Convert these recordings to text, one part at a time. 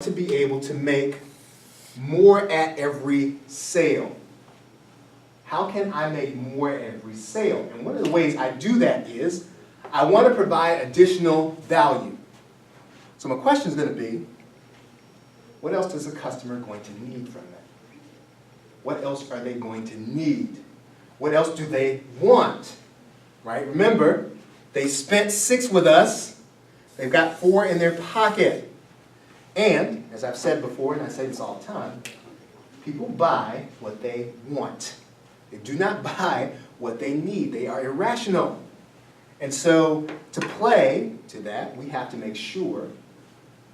to be able to make more at every sale. How can I make more at every sale? And one of the ways I do that is I want to provide additional value. So my question is going to be, what else is a customer going to need from that? What else are they going to need? What else do they want? Right? Remember, they spent 6 with us. They've got 4 in their pocket. And, as I've said before, and I say this all the time, people buy what they want. They do not buy what they need. They are irrational. And so, to play to that, we have to make sure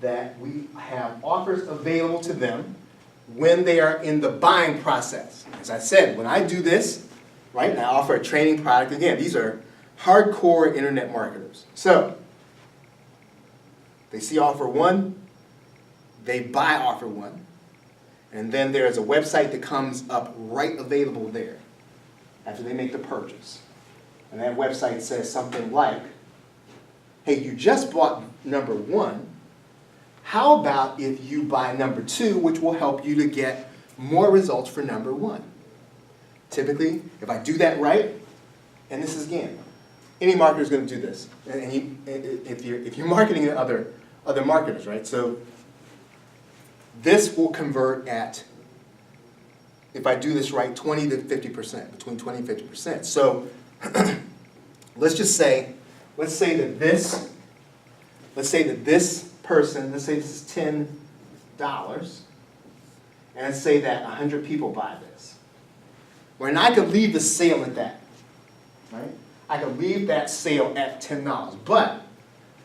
that we have offers available to them when they are in the buying process. As I said, when I do this, right, and I offer a training product, again, these are hardcore internet marketers. So, they see offer 1, they buy offer 1, and then there's a website that comes up right available there after they make the purchase. And that website says something like, hey, you just bought number 1, how about if you buy number 2, which will help you to get more results for number 1. Typically, if I do that right, and this is again, any marketer is going to do this, and if you're marketing to other marketers, right? So this will convert at, if I do this right, 20 to 50%, between 20 and 50%. So let's say that this person, let's say this is $10, and let's say that 100 people buy this. When I could leave the sale at that, right? I could leave that sale at $10. But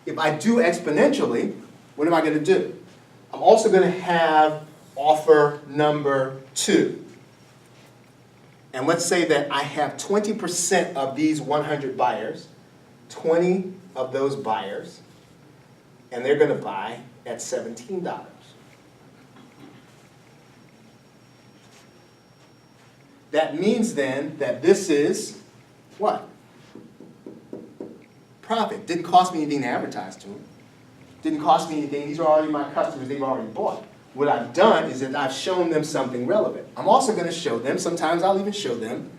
if I do exponentially, what am I going to do? I'm also going to have offer number 2. And let's say that I have 20% of these 100 buyers, 20 of those buyers, and they're going to buy at $17. That means then that this is what? Profit. Didn't cost me anything to advertise to them. Didn't cost me anything. These are already my customers. They've already bought. What I've done is that I've shown them something relevant. I'm also going to show them, sometimes I'll even show them,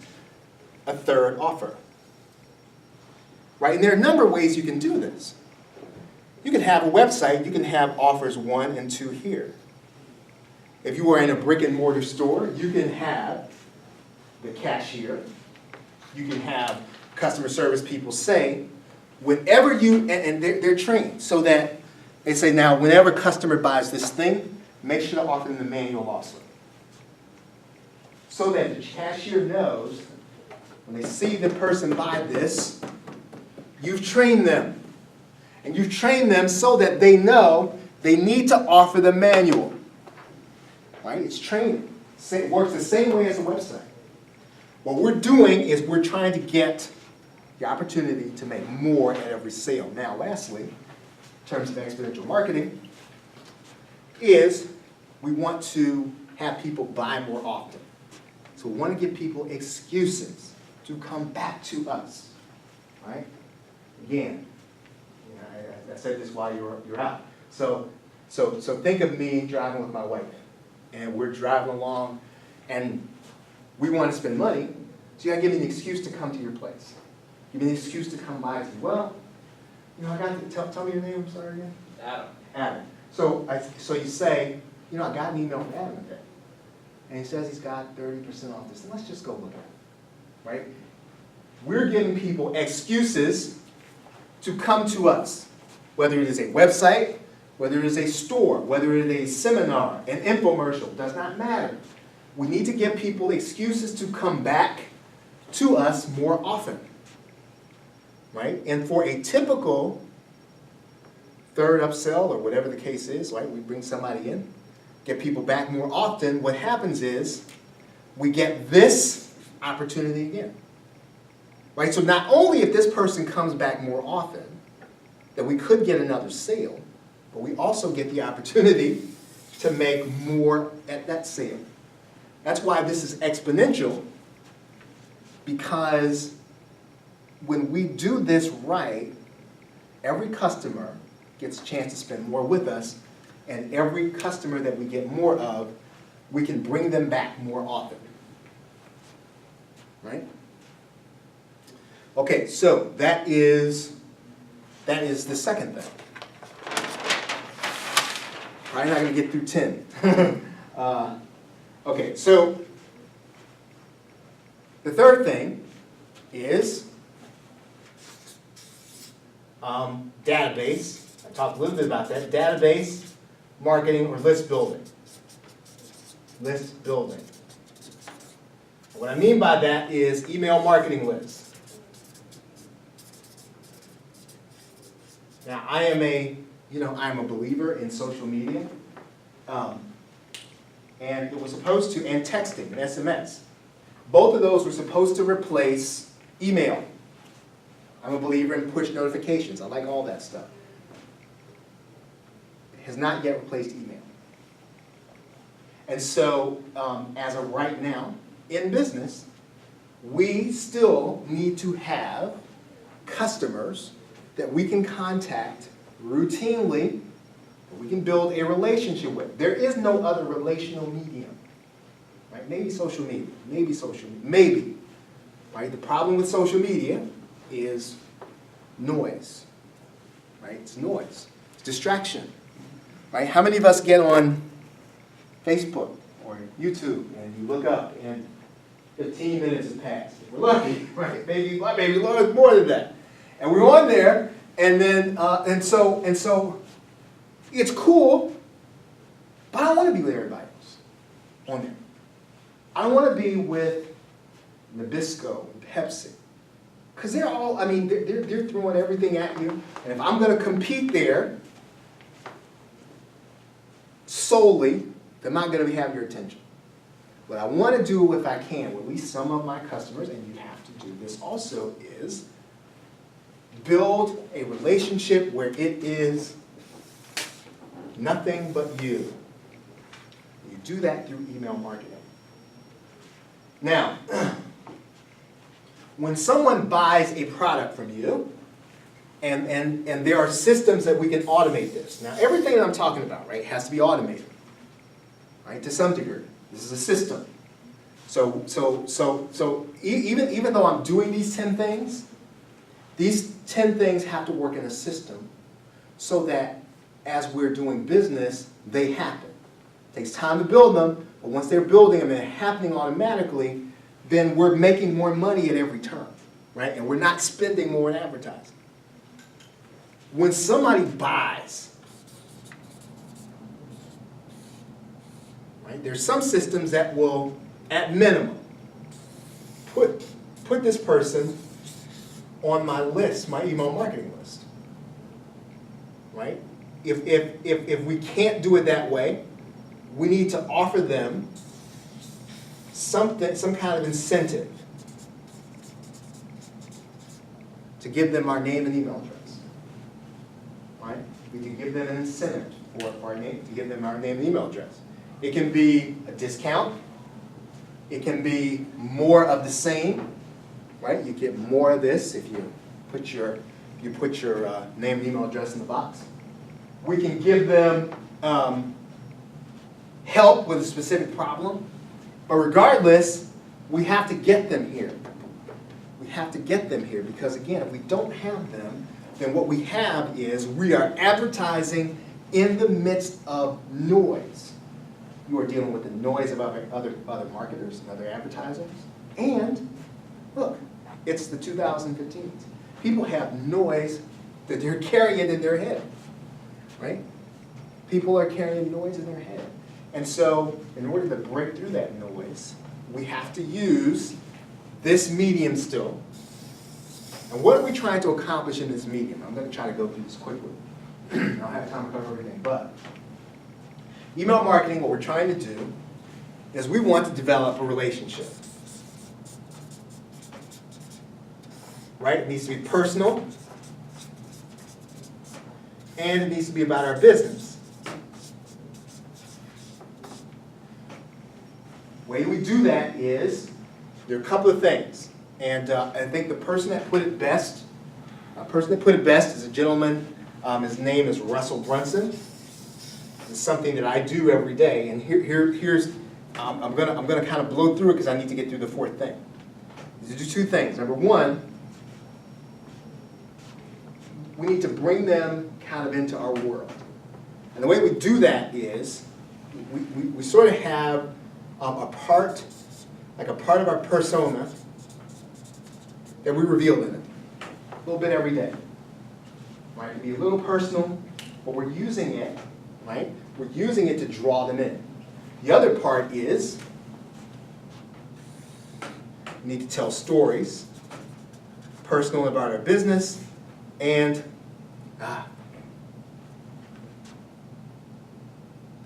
a third offer. Right? And there are a number of ways you can do this. You can have a website. You can have offers 1 and 2 here. If you are in a brick and mortar store, you can have the cashier. You can have customer service people say, whenever you, and they're trained so that they say, now, whenever a customer buys this thing, make sure to offer them the manual also. So that the cashier knows, when they see the person buy this, you've trained them. And you've trained them so that they know they need to offer the manual. Right? It's training. It works the same way as a website. What we're doing is we're trying to get the opportunity to make more at every sale. Now, lastly, in terms of exponential marketing, is we want to have people buy more often. So we want to give people excuses to come back to us. Right? Again, I said this while you're out. So think of me driving with my wife, and we're driving along, and we want to spend money, so you got to give me an excuse to come to your place. Give me an excuse to come by and say, well, I got to tell me your name. I'm sorry again. Adam. So you say, I got an email from Adam today, and he says he's got 30% off this. And let's just go look at it, right? We're giving people excuses to come to us. Whether it is a website, whether it is a store, whether it is a seminar, an infomercial, does not matter. We need to give people excuses to come back to us more often. Right? And for a typical third upsell, or whatever the case is, right? We bring somebody in, get people back more often, what happens is we get this opportunity again. Right? So not only if this person comes back more often, that we could get another sale, but we also get the opportunity to make more at that sale. That's why this is exponential, because when we do this right, every customer gets a chance to spend more with us, And every customer that we get more of, we can bring them back more often. Right? Okay, so that is the second thing. Probably not going to get through 10. Okay, so the third thing is database. I talked a little bit about that. Database, marketing, or list building. List building. What I mean by that is email marketing lists. Now, I'm a believer in social media, and it was supposed to, and texting, and SMS. Both of those were supposed to replace email. I'm a believer in push notifications. I like all that stuff. It has not yet replaced email. And so, as of right now, in business, we still need to have customers that we can contact routinely, that we can build a relationship with. There is no other relational medium. Right? Maybe social media. Maybe social media. Maybe. Right? The problem with social media is noise. Right? It's noise. It's distraction. Right? How many of us get on Facebook or YouTube and you look up and 15 minutes has passed? We're lucky, right? Maybe more than that. And we're on there, and then and so it's cool, but I don't want to be with everybody else on there. I don't want to be with Nabisco and Pepsi, because they're all, they're throwing everything at you, and if I'm going to compete there solely, they're not going to have your attention. What I want to do, if I can, with at least some of my customers, and you have to do this also, is build a relationship where it is nothing but you. You do that through email marketing. Now, when someone buys a product from you, and there are systems that we can automate this. Now, everything that I'm talking about, right, has to be automated, right, to some degree. This is a system. So even though I'm doing these 10 things, these 10 things have to work in a system so that as we're doing business, they happen. It takes time to build them, but once they're building them and they're happening automatically, then we're making more money at every turn, right? And we're not spending more in advertising. When somebody buys, right, there's some systems that will, at minimum, put this person on my list, my email marketing list, right? If we can't do it that way, we need to offer them some kind of incentive to give them our name and email address, right? We can give them an incentive for our name, to give them our name and email address. It can be a discount. It can be more of the same, right? You get more of this if you put your name and email address in the box. We can give them help with a specific problem, but regardless, we have to get them here. We have to get them here because, again, if we don't have them, then what we have is we are advertising in the midst of noise. You are dealing with the noise of other marketers and other advertisers. And, look, it's the 2015s. People have noise that they're carrying in their head, right? People are carrying noise in their head. And so, in order to break through that noise, we have to use this medium still. And what are we trying to accomplish in this medium? I'm going to try to go through this quickly. I don't have time to cover everything, but email marketing, what we're trying to do is we want to develop a relationship. Right? It needs to be personal, and it needs to be about our business. The way we do that is, there are a couple of things. And I think the person that put it best, is a gentleman, his name is Russell Brunson. It's something that I do every day, and here's, I'm gonna kind of blow through it because I need to get through the fourth thing. To do two things. Number one, we need to bring them kind of into our world. And the way we do that is we sort of have a part of our persona that we reveal in it. A little bit every day. Right? It can be a little personal, but we're using it, right? We're using it to draw them in. The other part is we need to tell stories, personal about our business, and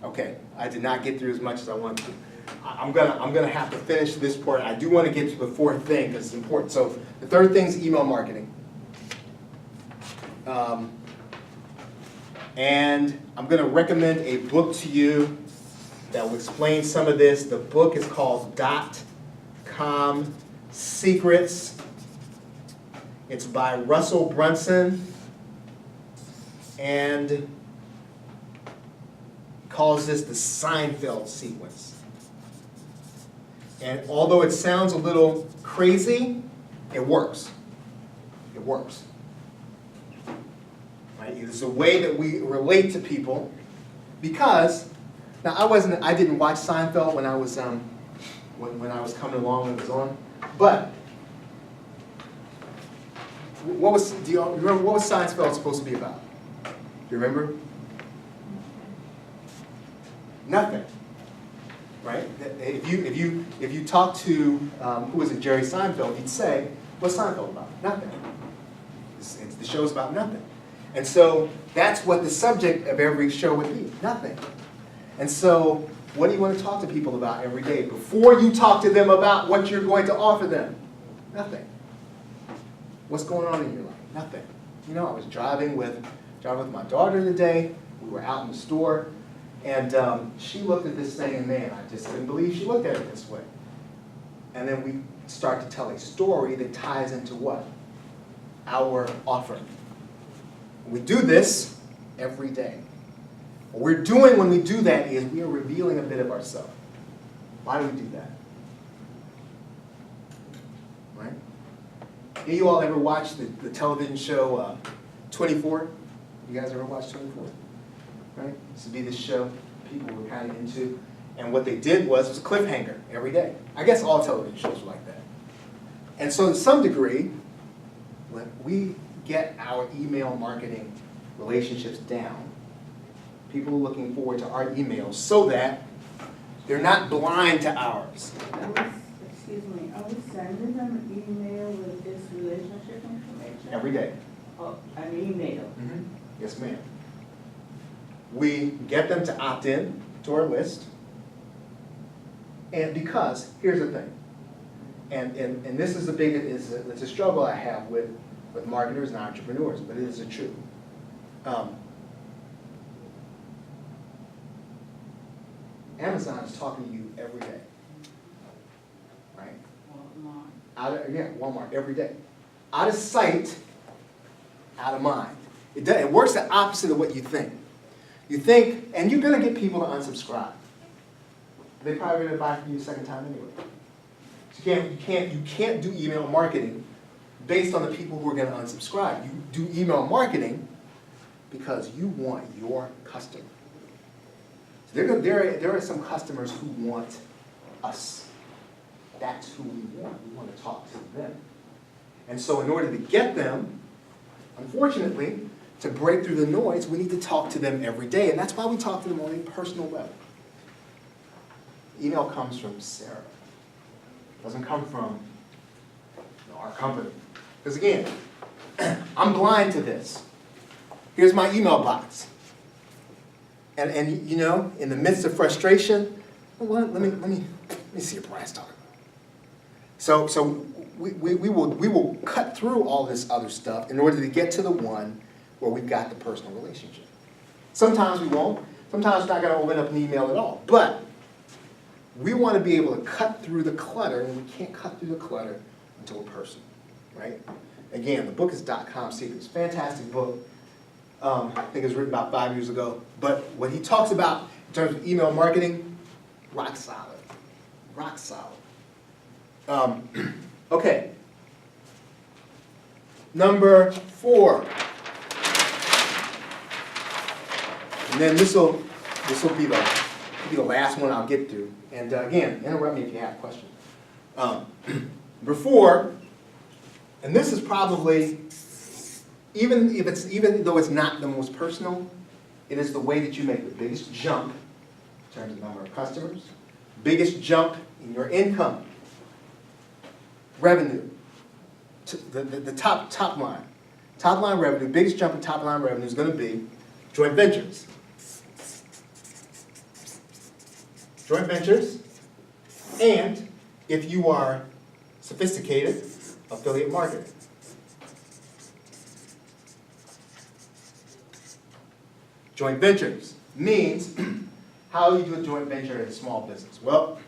okay, I did not get through as much as I wanted to. I'm gonna have to finish this part. I do want to get to the fourth thing because it's important. So the third thing is email marketing. And I'm going to recommend a book to you that will explain some of this. The book is called .com Secrets. It's by Russell Brunson, and calls this the Seinfeld sequence. And although it sounds a little crazy, it works. It works. Right? It's a way that we relate to people because, now I didn't watch Seinfeld when I was when I was coming along when it was on, but do you remember what was Seinfeld supposed to be about? Do you remember? Nothing. Right? If you talk to who was it, Jerry Seinfeld, he'd say, "What's Seinfeld about?" Nothing. The show's about nothing. And so that's what the subject of every show would be, nothing. And so what do you want to talk to people about every day before you talk to them about what you're going to offer them? Nothing. What's going on in your life? Nothing. You know, I was driving with my daughter today. We were out in the store, and she looked at this thing, and man, I just couldn't believe she looked at it this way. And then we start to tell a story that ties into what? Our offer. We do this every day. What we're doing when we do that is we are revealing a bit of ourselves. Why do we do that? Right? Any of you all ever watched the television show 24? You guys ever watched 24? Right? This would be this show people were kind of into. And what they did was a cliffhanger every day. I guess all television shows are like that. And so to some degree, when we get our email marketing relationships down, people are looking forward to our emails so that they're not blind to ours. Excuse me, are we sending them an email with this relationship information? Every day. Oh, an email? Mm-hmm. Yes, ma'am. We get them to opt in to our list. And because, here's the thing, and this is it's a struggle I have with marketers and entrepreneurs, but it is the truth. Amazon is talking to you every day, right? Walmart. Walmart every day. Out of sight, out of mind. It works the opposite of what you think. You think, and you're going to get people to unsubscribe. They're probably going to buy from you a second time anyway. So you can't do email marketing based on the people who are going to unsubscribe. You do email marketing because you want your customer. So there are some customers who want us. That's who we want. We want to talk to them. And so in order to get them, unfortunately, to break through the noise, we need to talk to them every day. And that's why we talk to them on a personal level. Email comes from Sarah. It doesn't come from our company. Because again, I'm blind to this. Here's my email box. And you know, in the midst of frustration, well, let me see if Brian's talking. So we will cut through all this other stuff in order to get to the one where we've got the personal relationship. Sometimes we won't. Sometimes it's not going to open up an email at all. But we want to be able to cut through the clutter, and we can't cut through the clutter until we're personal, right? Again, the book is .com Secrets. Fantastic book. I think it was written about 5 years ago. But what he talks about in terms of email marketing, rock solid. Rock solid. Okay. Number 4. And then this will be the last one I'll get to. And again, interrupt me if you have questions. Number 4, and this is probably, even though it's not the most personal, it is the way that you make the biggest jump in terms of number of customers, biggest jump in your income, revenue, the top line. Top line revenue, biggest jump in top line revenue is going to be joint ventures. Joint ventures, and if you are sophisticated, affiliate marketing. Joint ventures means how you do a joint venture in a small business. Well,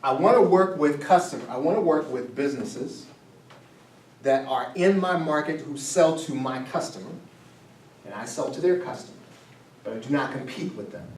I want to work with customers. I want to work with businesses that are in my market who sell to my customer, and I sell to their customer, but I do not compete with them.